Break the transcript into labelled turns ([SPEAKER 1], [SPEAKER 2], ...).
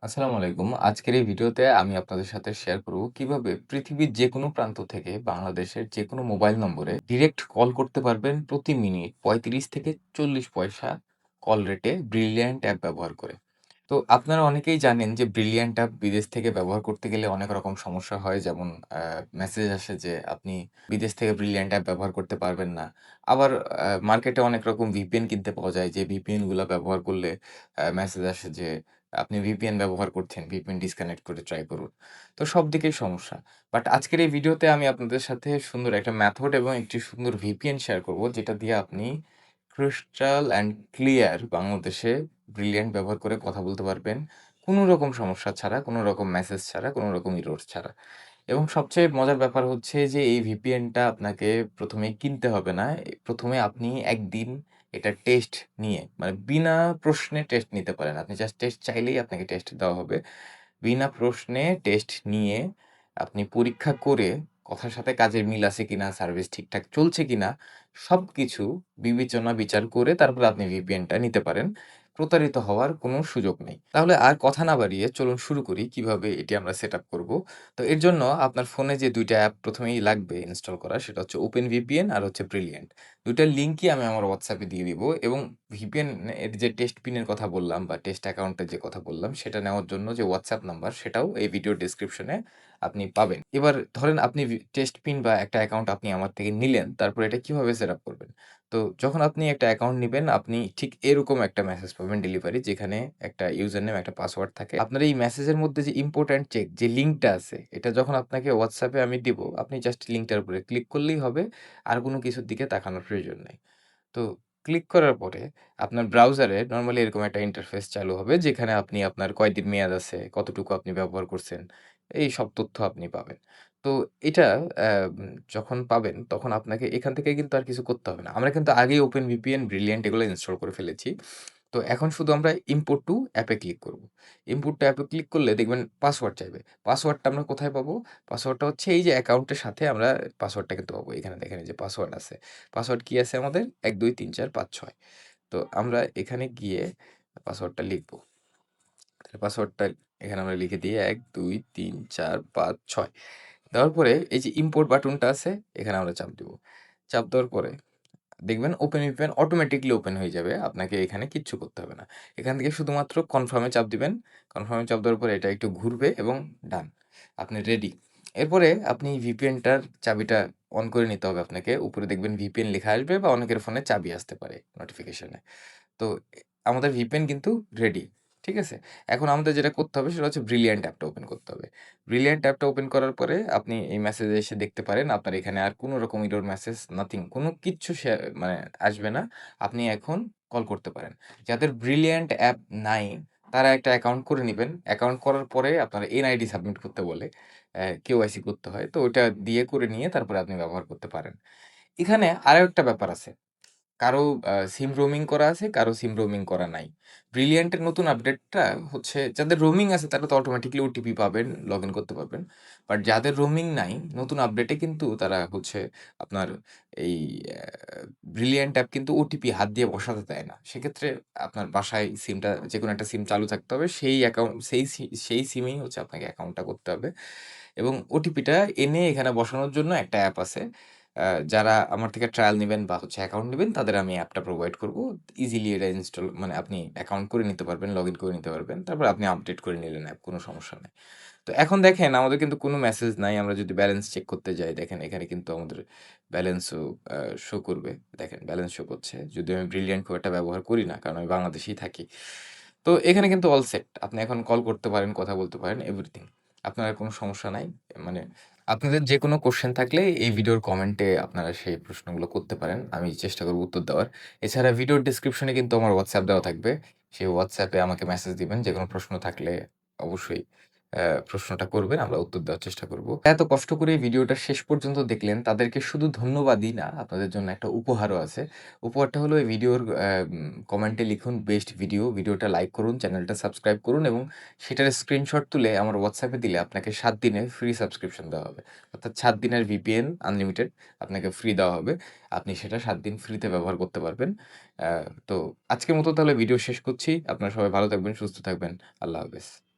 [SPEAKER 1] আসসালামু আলাইকুম। আজকের এই ভিডিওতে আমি আপনাদের সাথে শেয়ার করব কিভাবে পৃথিবীর যেকোনো প্রান্ত থেকে বাংলাদেশের যেকোনো মোবাইল নম্বরে ডিরেক্ট কল করতে পারবেন প্রতি মিনিট ৩৫ থেকে ৪০ পয়সা কল রেটে ব্রিলিয়ান্ট অ্যাপ ব্যবহার করে। তো আপনারা অনেকেই জানেন যে ব্রিলিয়ান্ট অ্যাপ বিদেশ থেকে ব্যবহার করতে গেলে অনেক রকম সমস্যা হয়। যেমন মেসেজ আসে যে আপনি বিদেশ থেকে ব্রিলিয়ান্ট অ্যাপ ব্যবহার করতে পারবেন না। আবার মার্কেটে অনেক রকম VPN কিনতে পাওয়া যায় যে VPN গুলা ব্যবহার করলে মেসেজ আসে যে আপনি VPN ব্যবহার করছেন, VPN ডিসকানেক্ট করে ট্রাই করুন। তো সব দিকেই সমস্যা। বাট আজকের এই ভিডিওতে আমি আপনাদের সাথে সুন্দর একটা মেথড এবং একটি সুন্দর VPN শেয়ার করব, যেটা দিয়ে আপনি ক্রিস্টাল অ্যান্ড ক্লিয়ার বাংলাদেশে ব্রিলিয়ান্ট ব্যবহার করে কথা বলতে পারবেন। কোনো রকম সমস্যা ছাড়া, কোনো রকম মেসেজ ছাড়া, কোনো রকম এরর ছাড়া। এবং সবচেয়ে মজার ব্যাপার হচ্ছে যে এই VPN-টা আপনাকে ১ম এই কিনতে হবে না। ১ম এ আপনি একদিন এটা টেস্ট নিয়ে মানে বিনা প্রশ্নে টেস্ট নিতে পারেন। আপনি জাস্ট টেস্ট চাইলেই আপনাকে টেস্ট দেওয়া হবে। বিনা প্রশ্নে টেস্ট নিয়ে আপনি পরীক্ষা করে কথার সাথে কাজের মিল আছে কিনা, সার্ভিস ঠিকঠাক চলছে কিনা, সবকিছু বিবেচনা বিচার করে তারপরে আপনি VPN-টা নিতে পারেন। প্রতারিত হওয়ার কোনো সুযোগ নেই। তাহলে আর কথা না বাড়িয়ে চলুন শুরু করি কিভাবে এটি আমরা সেটআপ করব। তো এর জন্য আপনার ফোনে যে ২ টা অ্যাপ ১ম এই লাগবে ইনস্টল করা, সেটা হচ্ছে OpenVPN আর হচ্ছে Brilliant। ২ টার লিঙ্কই আমি আমার WhatsApp এ দিয়ে দিব এবং VPN এর যে টেস্ট পিন এর কথা বললাম বা টেস্ট অ্যাকাউন্টের যে কথা বললাম, সেটা নেওয়ার জন্য যে WhatsApp নাম্বার, সেটাও এই ভিডিও ডেসক্রিপশনে আপনি পাবেন। এবার ধরেন আপনি টেস্ট পিন বা একটা অ্যাকাউন্ট আপনি আমার থেকে নিলেন, তারপর এটা কিভাবে সেটআপ করবেন? তো যখন আপনি একটা অ্যাকাউন্ট নিবেন, আপনি ঠিক এরকম একটা মেসেজ পাবেন ডেলিভারি, যেখানে একটা ইউজার নেম, একটা পাসওয়ার্ড থাকে। আপনার এই মেসেজের মধ্যে যে ইম্পোর্টেন্ট চেক যে লিঙ্কটা আছে, এটা যখন আপনাকে WhatsApp এ আমি দিব, আপনি জাস্ট লিঙ্কটার উপরে ক্লিক করলেই হবে। আর কোনো কিছুর দিকে তাকানোর প্রয়োজন নাই। তো ক্লিক করার পরে আপনার ব্রাউজারে নরমালি এরকম একটা ইন্টারফেস চালু হবে, যেখানে আপনি আপনার কয়দিন মেয়াদ আছে, কতটুকু আপনি ব্যবহার করছেন, এই সব তথ্য আপনি পাবেন। তো এটা যখন পাবেন তখন আপনাকে এখান থেকে কিন্তু আর কিছু করতে হবে না। আমরা কিন্তু আগেই OpenVPN, Brilliant এগুলো ইনস্টল করে ফেলেছি। তো এখন শুধু আমরা ইম্পোর্ট টু অ্যাপে ক্লিক করব। ইম্পোর্ট টু অ্যাপে ক্লিক করলে দেখবেন পাসওয়ার্ড চাইবে। পাসওয়ার্ডটা আমরা কোথায় পাবো? পাসওয়ার্ডটা হচ্ছে এই যে অ্যাকাউন্টের সাথে আমরা পাসওয়ার্ডটা কিন্তু পাবো। এখানে দেখেন এই যে পাসওয়ার্ড আছে। পাসওয়ার্ড কি আছে আমাদের? ১, ২, ৩, ৪, ৫, ৬। তো আমরা এখানে গিয়ে পাসওয়ার্ডটা লিখব। তাহলে পাসওয়ার্ডটা এখানে আমরা লিখে দিই ১, ২, ৩, ৪, ৫, ৬। দেওয়ার পরে এই যে ইম্পোর্ট বাটনটা আছে, এখানে আমরা চাপ দিব। চাপ দেওয়ার পরে দেখবেন ওপেন VPN অটোমেটিক্যালি ওপেন হয়ে যাবে। আপনাকে এখানে কিচ্ছু করতে হবে না। এখান থেকে শুধুমাত্র কনফার্ম এ চাপ দিবেন। কনফার্ম এ চাপ দেওয়ার পরে এটা একটু ঘুরবে এবং ডান। আপনি রেডি। এরপরে আপনি VPN টার চাবিটা অন করে নিতে হবে আপনাকে। উপরে দেখবেন VPN লেখা আসবে বা অনেকের ফোনে চাবি আসতে পারে নোটিফিকেশনে। তো আমাদের VPN কিন্তু রেডি। ঠিক আছে? এখন আমাদের যেটা করতে হবে সেটা হচ্ছে ব্রিলিয়ান্ট অ্যাপটা ওপেন করতে হবে। ব্রিলিয়ান্ট অ্যাপটা ওপেন করার পরে আপনি এই মেসেজে এসে দেখতে পারেন আপনার এখানে আর কোন রকম এরর মেসেজ নাথিং কোন কিচ্ছু মানে আসবে না। আপনি এখন কল করতে পারেন। যাদের ব্রিলিয়ান্ট অ্যাপ নাই তারা একটা অ্যাকাউন্ট করে নিবেন। অ্যাকাউন্ট করার পরে আপনার NID সাবমিট করতে বলে। KYC করতে হয়। তো ওইটা দিয়ে করে নিয়ে তারপরে আপনি ব্যবহার করতে পারেন। এখানে আরো একটা ব্যাপার আছে। কারো সিম রোমিং করা আছে, কারো সিম রোমিং করা নাই। ব্রিলিয়ান্ট এর নতুন আপডেটটা হচ্ছে যাদের রোমিং আছে তারা তো অটোমেটিক্যালি ওটিপি পাবেন, লগইন করতে পারবেন। বাট যাদের রোমিং নাই, নতুন আপডেটে কিন্তু তারা হচ্ছে আপনার এই অ্যা ব্রিলিয়ান্ট অ্যাপ কিন্তু ওটিপি হাত দিয়ে বসাতে দেয় না। সেক্ষেত্রে আপনার বাসায় সিমটা যেকোনো একটা সিম চালু থাকতে হবে। সেই অ্যাকাউন্ট সেই সিমেই হচ্ছে আপনাকে অ্যাকাউন্টটা করতে হবে। এবং ওটিপিটা এনে এখানে বসানোর জন্য একটা অ্যাপ আছে। আ যারা আমার থেকে ট্রায়াল নিবেন বা হচ্ছে অ্যাকাউন্ট নিবেন তাদের আমি অ্যাপটা প্রোভাইড করব। ইজিলি এটা ইনস্টল মানে আপনি অ্যাকাউন্ট করে নিতে পারবেন, লগইন করে নিতে পারবেন। তারপর আপনি আপডেট করে নিলেন অ্যাপ, কোনো সমস্যা নাই। তো এখন দেখেন আমাদের কিন্তু কোনো মেসেজ নাই। আমরা যদি ব্যালেন্স চেক করতে যাই, দেখেন এখানে কিন্তু আমাদের ব্যালেন্সও আ শো করবে। দেখেন ব্যালেন্স শো করছে। যদিও আমি ব্রিলিয়ান্ট খুব একটা ব্যবহার করি না। কারণ আমি বাংলাদেশেই থাকি। তো এখানে কিন্তু অল সেট। আপনি এখন কল করতে পারেন, কথা বলতে পারেন, এভরিথিং। আপনার আর কোনো সমস্যা নাই। মানে আপনাদের যেকোনো কোয়েশ্চেন থাকলে এই ভিডিওর কমেন্টে আপনারা সেই প্রশ্নগুলো করতে পারেন। আমি চেষ্টা করব উত্তর দেওয়ার। এছাড়া ভিডিওর ডেসক্রিপশনে কিন্তু আমার WhatsApp দেওয়া থাকবে। সেই WhatsApp এ আমাকে মেসেজ দিবেন। যেকোনো প্রশ্ন থাকলে অবশ্যই প্রশ্নটা করবেন। আমরা উত্তর দেওয়ার চেষ্টা করব। এত কষ্ট করে এই ভিডিওটা শেষ পর্যন্ত দেখলেন, তাদেরকে শুধু ধন্যবাদই না, আপনাদের জন্য একটা উপহারও আছে। উপহারটা হলো এই ভিডিওর কমেন্টে লিখুন বেস্ট ভিডিও। ভিডিওটা লাইক করুন, চ্যানেলটা সাবস্ক্রাইব করুন এবং সেটার স্ক্রিনশট তুলে আমার WhatsApp এ দিলে আপনাকে ৭ দিনের ফ্রি সাবস্ক্রিপশন দেওয়া হবে। অর্থাৎ ৭ দিনের VPN আনলিমিটেড আপনাকে ফ্রি দেওয়া হবে। আপনি সেটা ৭ দিন ফ্রিতে ব্যবহার করতে পারবেন। তো আজকের মতো তাহলে ভিডিও শেষ করছি। আপনারা সবাই ভালো থাকবেন, সুস্থ থাকবেন। আল্লাহ হাফেজ।